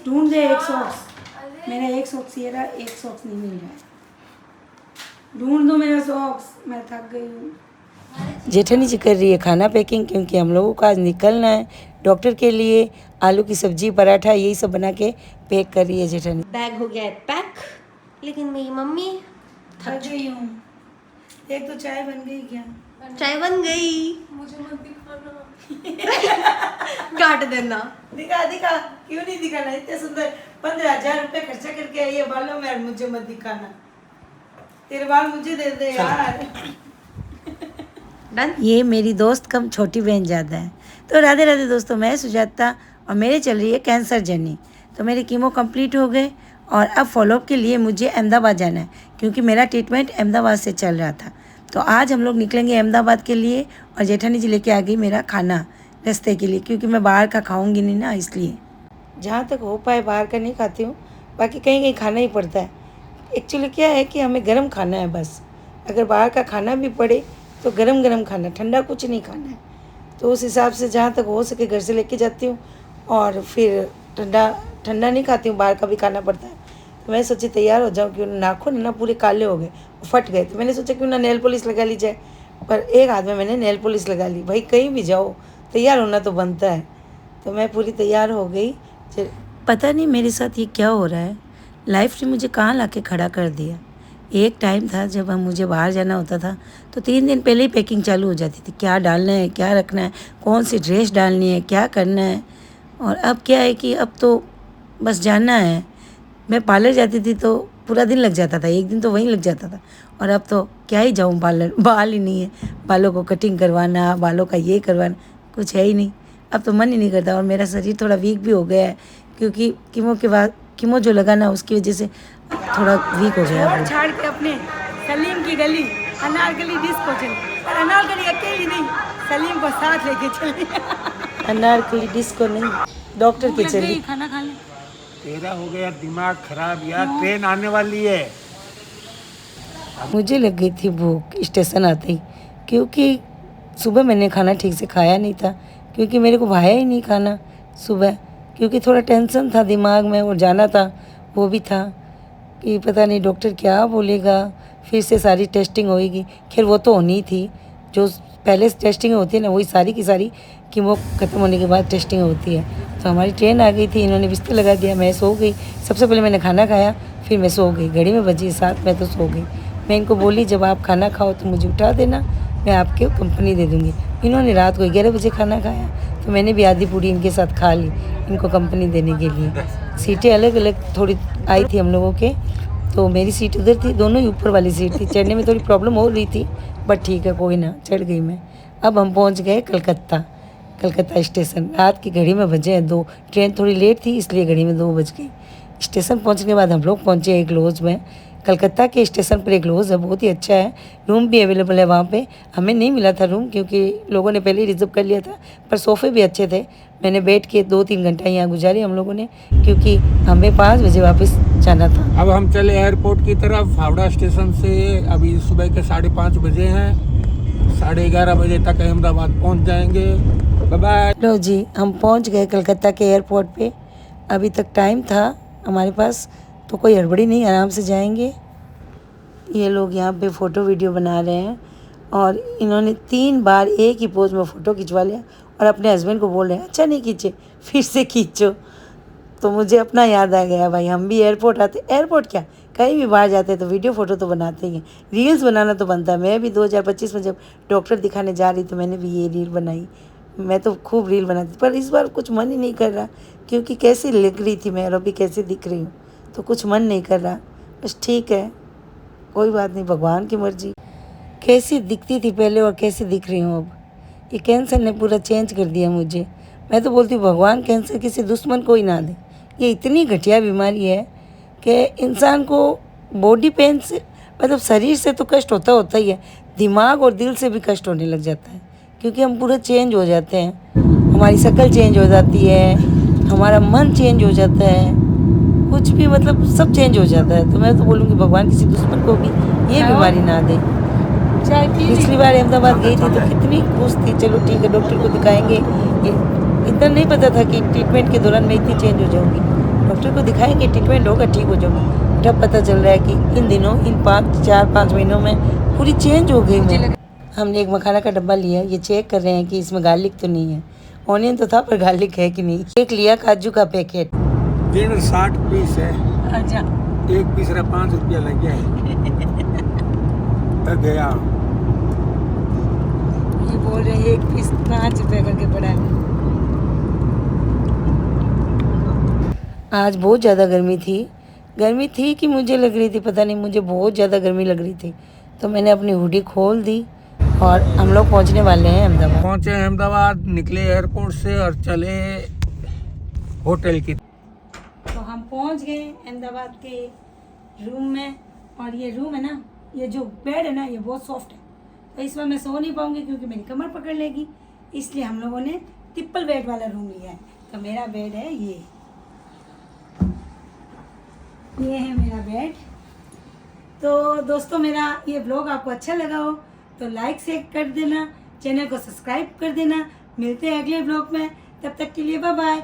ढूंढ दे एक सॉक्स। मेरा एक सॉक्स ये रहा, एक सॉक्स नहीं मिल रहा है। ढूंढ दो मेरा सॉक्स, मैं थक गई हूँ। जेठानी जी कर रही है खाना पैकिंग, क्योंकि हम लोगों को आज निकलना है डॉक्टर के लिए। आलू की सब्जी, पराठा, यही सब बना के पैक कर रही है जेठानी। बैग हो गया है पैक, लेकिन मेरी मम्मी थक गई हूँ। एक तो चाय बन गई क्या? चाय बन गई। मुझे मत दिखाना। काट देना। दिखा दिखा, क्यों नहीं दिखाना? इतने सुंदर 15,000 रुपए खर्चा करके आई है बालों में, और मुझे मत दिखाना। तेरे बाल मुझे दे दे यार। डन। ये मेरी दोस्त कम छोटी बहन ज़्यादा है। तो राधे राधे दोस्तों, मैं सुजाता और मेरे चल रही है कैंसर जर्नी। तो मेरे कीमो कंप्लीट हो गए और अब फॉलोअप के लिए मुझे अहमदाबाद जाना है, क्योंकि मेरा ट्रीटमेंट अहमदाबाद से चल रहा था। तो आज हम लोग निकलेंगे अहमदाबाद के लिए, और जेठानी जी लेके आ गई मेरा खाना रास्ते के लिए, क्योंकि मैं बाहर का खाऊंगी नहीं ना, इसलिए जहाँ तक हो पाए बाहर का नहीं खाती हूँ। बाकी कहीं कहीं खाना ही पड़ता है। एक्चुअली क्या है कि हमें गर्म खाना है बस। अगर बाहर का खाना भी पड़े तो गरम गरम खाना, ठंडा कुछ नहीं खाना है। तो उस हिसाब से जहाँ तक हो सके घर से लेके जाती हूँ, और फिर ठंडा नहीं खाती हूँ, बाहर का भी खाना पड़ता है। तो मैं सोची तैयार हो जाऊँ, क्यों नाखून ना पूरे काले हो गए, फट गए। तो मैंने सोचा क्यों ना नेल पॉलिश लगा ली जाए, पर एक हाथ में मैंने नेल पॉलिश लगा ली। भाई कहीं भी जाओ तैयार होना तो बनता है। तो मैं पूरी तैयार हो गई। पता नहीं मेरे साथ ये क्या हो रहा है, लाइफ ने मुझे कहाँ ला के खड़ा कर दिया। एक टाइम था जब मुझे बाहर जाना होता था तो 3 दिन पहले ही पैकिंग चालू हो जाती थी, क्या डालना है, क्या रखना है, कौन सी ड्रेस डालनी है, क्या करना है। और अब क्या है कि अब तो बस जाना है। मैं पार्लर जाती थी तो पूरा दिन लग जाता था, एक दिन तो वहीं लग जाता था। और अब तो क्या ही जाऊँ पार्लर, बाल ही नहीं है, बालों को कटिंग करवाना, बालों का ये करवाना, कुछ है ही नहीं। अब तो मन ही नहीं करता। और मेरा शरीर थोड़ा वीक भी हो गया है, क्योंकि कीमो के बाद कीमो जो लगा ना उसकी वजह से थोड़ा वीक हो गया है। छाड़ के अपने सलीम की गली अनारकली डिस्को चली, पर अनारकली अकेली नहीं, सलीम को साथ लेके चली। अनारकली डिस्को नहीं, डॉक्टर के चली। खाना खा ले। तेरा हो गया दिमाग खराब यार, ट्रेन आने वाली है। मुझे लग गई थी भूख स्टेशन आते ही, क्योंकि सुबह मैंने खाना ठीक से खाया नहीं था, क्योंकि मेरे को भाया ही नहीं खाना सुबह, क्योंकि थोड़ा टेंशन था दिमाग में, और जाना था वो भी था कि पता नहीं डॉक्टर क्या बोलेगा, फिर से सारी टेस्टिंग होएगी। खैर वो तो होनी थी, जो पहले से टेस्टिंग होती है ना वही सारी की सारी कीमो ख़त्म होने के बाद टेस्टिंग होती है। तो हमारी ट्रेन आ गई थी, इन्होंने बिस्तर लगा दिया, मैं सो गई। सबसे पहले मैंने खाना खाया, फिर मैं सो गई। घड़ी में बजी 7, मैं तो सो गई। मैं इनको बोली जब आप खाना खाओ तो मुझे उठा देना, मैं आपके कंपनी दे दूँगी। इन्होंने रात को 11 बजे खाना खाया, तो मैंने भी आधी पूड़ी इनके साथ खा ली, इनको कंपनी देने के लिए। सीटें अलग अलग थोड़ी आई थी हम लोगों के, तो मेरी सीट उधर थी, दोनों ही ऊपर वाली सीट थी। चढ़ने में थोड़ी प्रॉब्लम हो रही थी, बट ठीक है कोई ना, चढ़ गई मैं। अब हम पहुंच गए कलकत्ता स्टेशन। रात की घड़ी में बजे हैं 2, ट्रेन थोड़ी लेट थी इसलिए घड़ी में 2 बज गई। स्टेशन पहुंचने के बाद हम लोग पहुंचे एक लॉज में। कलकत्ता के स्टेशन पर एक लॉज है, बहुत ही अच्छा है, रूम भी अवेलेबल है वहाँ पे। हमें नहीं मिला था रूम, क्योंकि लोगों ने पहले ही रिजर्व कर लिया था, पर सोफ़े भी अच्छे थे। मैंने बैठ के 2-3 घंटा यहाँ गुजारी हम लोगों ने, क्योंकि हमें 5 बजे वापस जाना था। अब हम चले एयरपोर्ट की तरफ। हावड़ा स्टेशन से अभी सुबह के 5:30 बजे हैं, 11:30 बजे तक अहमदाबाद पहुंच जाएंगे। Bye bye. लो जी, हम पहुंच गए कलकत्ता के एयरपोर्ट पे। अभी तक टाइम था हमारे पास, तो कोई हड़बड़ी नहीं, आराम से जाएंगे। ये लोग यहाँ पे फ़ोटो वीडियो बना रहे हैं, और इन्होंने 3 बार एक ही पोज में फ़ोटो खिंचवा लिया, और अपने हस्बैंड को बोल रहे हैं अच्छा नहीं खींचे, फिर से खींचो। तो मुझे अपना याद आ गया, भाई हम भी एयरपोर्ट आते, एयरपोर्ट क्या कहीं भी बाहर जाते हैं तो वीडियो फ़ोटो तो बनाते ही हैं, रील्स बनाना तो बनता है। मैं भी 2025 में जब डॉक्टर दिखाने जा रही तो मैंने भी ये रील बनाई। मैं तो खूब रील बनाती, पर इस बार कुछ मन ही नहीं कर रहा, क्योंकि कैसी लग रही थी मैं और अभी कैसे दिख रही हूँ, तो कुछ मन नहीं कर रहा। बस ठीक है, कोई बात नहीं, भगवान की मर्जी। कैसी दिखती थी पहले और कैसी दिख रही हूँ अब, ये कैंसर ने पूरा चेंज कर दिया मुझे। मैं तो बोलती हूँ भगवान कैंसर किसी दुश्मन को ही ना दे। ये इतनी घटिया बीमारी है कि इंसान को बॉडी पेन से, मतलब शरीर से तो कष्ट होता ही है, दिमाग और दिल से भी कष्ट होने लग जाता है, क्योंकि हम पूरा चेंज हो जाते हैं। हमारी शक्ल चेंज हो जाती है, हमारा मन चेंज हो जाता है, कुछ भी मतलब सब चेंज हो जाता है। तो मैं तो बोलूँगी भगवान किसी दुश्मन को भी ये बीमारी ना दे। पिछली बार अहमदाबाद गई थी तो कितनी खुश थी, चलो ठीक है डॉक्टर को दिखाएंगे। इतना नहीं पता था कि ट्रीटमेंट के दौरान मैं इतनी चेंज हो जाऊँगी। डॉक्टर को दिखाया कि ट्रीटमेंट होगा, ठीक हो जाऊँगा। तब पता चल रहा है कि इन दिनों इन 4-5 महीनों में पूरी चेंज हो गई मैं। हमने एक मखाना का डब्बा लिया, ये चेक कर रहे हैं कि इसमें गार्लिक तो नहीं है। ऑनियन तो था पर गार्लिक है कि नहीं। एक लिया काजू का पैकेट। 60 पीस है, अच्छा, एक पीस रहा 5 रुपया लग गया तक गया। ये बोल रहे हैं एक पीस 5 रुपये करके पड़ा है। आज बहुत ज़्यादा गर्मी थी कि मुझे लग रही थी, पता नहीं, मुझे बहुत ज़्यादा गर्मी लग रही थी। तो मैंने अपनी हुडी खोल दी और हम लोग पहुंचने वाले हैं अहमदाबाद। पहुंचे अहमदाबाद, निकले एयरपोर्ट से और चले होटल की। तो हम पहुंच गए अहमदाबाद के रूम में। और ये रूम है ना, ये जो बेड है ना, ये बहुत सॉफ्ट है। तो इसमें मैं सो नहीं पाऊंगी क्योंकि मेरी कमर पकड़ लेगी, इसलिए हम लोगों ने ट्रिपल बेड वाला रूम लिया है। तो मेरा बेड है ये है मेरा बेड। तो दोस्तों, मेरा ये ब्लॉग आपको अच्छा लगा हो तो लाइक से कर देना, चैनल को सब्सक्राइब कर देना। मिलते हैं अगले ब्लॉग में, तब तक के लिए बाय बाय।